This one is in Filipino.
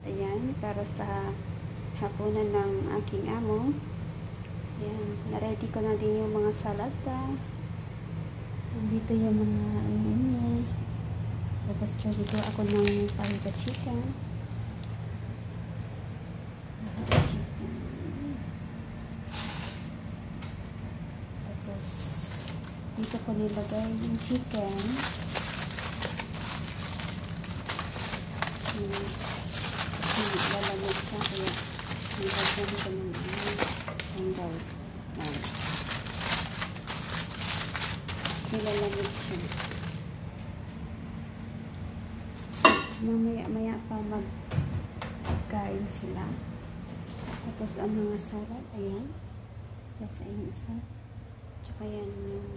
Ayan, para sa hapunan ng aking amo. Ayan, na-ready ko na din yung mga salata. Dito yung mga niya. Tapos dito ako ng pahita chicken. Tapos dito ko nilagay yung chicken. Kasi lalamig siya, kaya nilagyan ko ng guys. Kasi lalamig siya. Mamaya pa magkain sila. Tapos ang mga salad, ayan. Tapos ayun isa. Tsaka yan yung